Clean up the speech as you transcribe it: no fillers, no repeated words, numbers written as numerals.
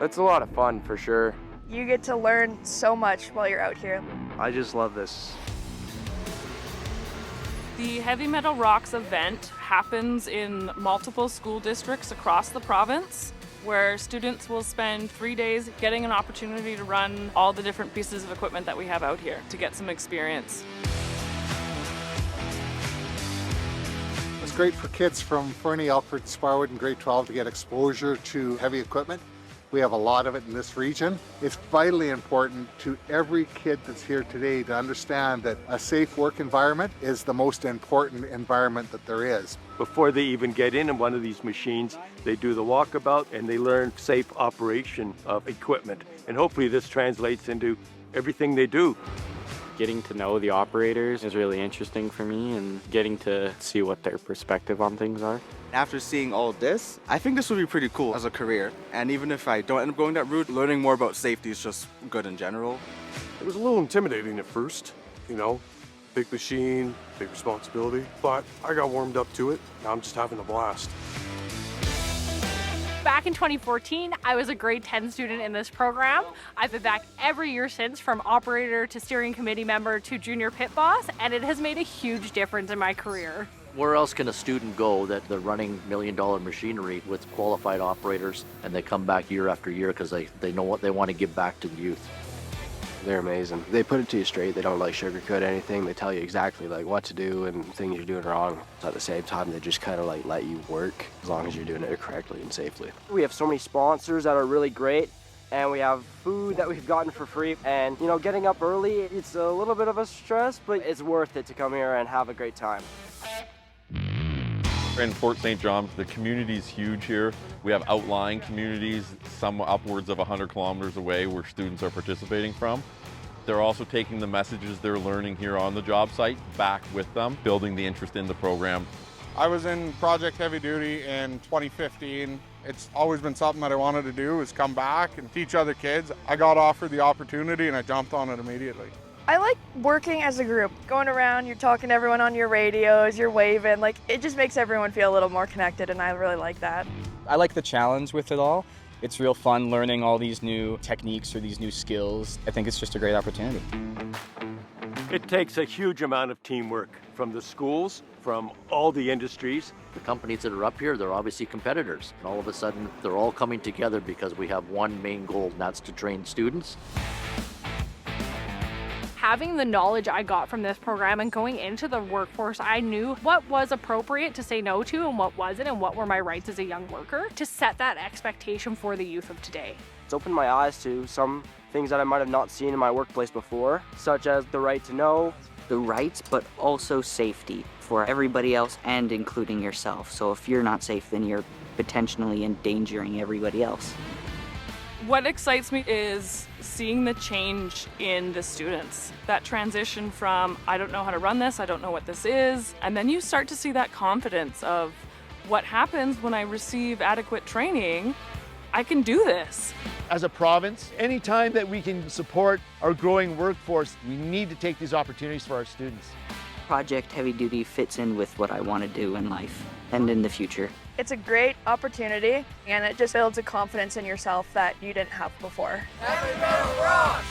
It's a lot of fun for sure. You get to learn so much while you're out here. I just love this. The Heavy Metal Rocks event happens in multiple school districts across the province, where students will spend 3 days getting an opportunity to run all the different pieces of equipment that we have out here to get some experience. It's great for kids from Fernie, Alfred, Sparwood in grade 12 to get exposure to heavy equipment. We have a lot of it in this region. It's vitally important to every kid that's here today to understand that a safe work environment is the most important environment that there is. Before they even get in one of these machines, they do the walkabout and they learn safe operation of equipment. And hopefully this translates into everything they do. Getting to know the operators is really interesting for me, and getting to see what their perspective on things are. After seeing all this, I think this would be pretty cool as a career. And even if I don't end up going that route, learning more about safety is just good in general. It was a little intimidating at first, big machine, big responsibility, but I got warmed up to it. Now I'm just having a blast. Back in 2014, I was a grade 10 student in this program. I've been back every year since, from operator to steering committee member to junior pit boss, and it has made a huge difference in my career. Where else can a student go that they're running million-dollar machinery with qualified operators and they come back year after year because they know what they want to give back to the youth? They're amazing. They put it to you straight. They don't sugarcoat anything. They tell you exactly what to do and things you're doing wrong. At the same time, they just kind of let you work as long as you're doing it correctly and safely. We have so many sponsors that are really great, and we have food that we've gotten for free. And getting up early, it's a little bit of a stress, but it's worth it to come here and have a great time. In Fort St. John, the community is huge here. We have outlying communities, some upwards of 100 kilometers away, where students are participating from. They're also taking the messages they're learning here on the job site back with them, building the interest in the program. I was in Project Heavy Duty in 2015. It's always been something that I wanted to do, is come back and teach other kids. I got offered the opportunity and I jumped on it immediately. I like working as a group. Going around, you're talking to everyone on your radios, you're waving, it just makes everyone feel a little more connected, and I really like that. I like the challenge with it all. It's real fun learning all these new techniques or these new skills. I think it's just a great opportunity. It takes a huge amount of teamwork from the schools, from all the industries. The companies that are up here, they're obviously competitors. And all of a sudden, they're all coming together because we have one main goal, and that's to train students. Having the knowledge I got from this program and going into the workforce, I knew what was appropriate to say no to and what wasn't, and what were my rights as a young worker, to set that expectation for the youth of today. It's opened my eyes to some things that I might have not seen in my workplace before, such as the right to know. The rights, but also safety for everybody else and including yourself. So if you're not safe, then you're potentially endangering everybody else. What excites me is seeing the change in the students. That transition from, I don't know how to run this, I don't know what this is, and then you start to see that confidence of what happens when I receive adequate training. I can do this. As a province, anytime that we can support our growing workforce, we need to take these opportunities for our students. Project Heavy Duty fits in with what I want to do in life and in the future. It's a great opportunity, and it just builds a confidence in yourself that you didn't have before. Heavy Metal Rocks!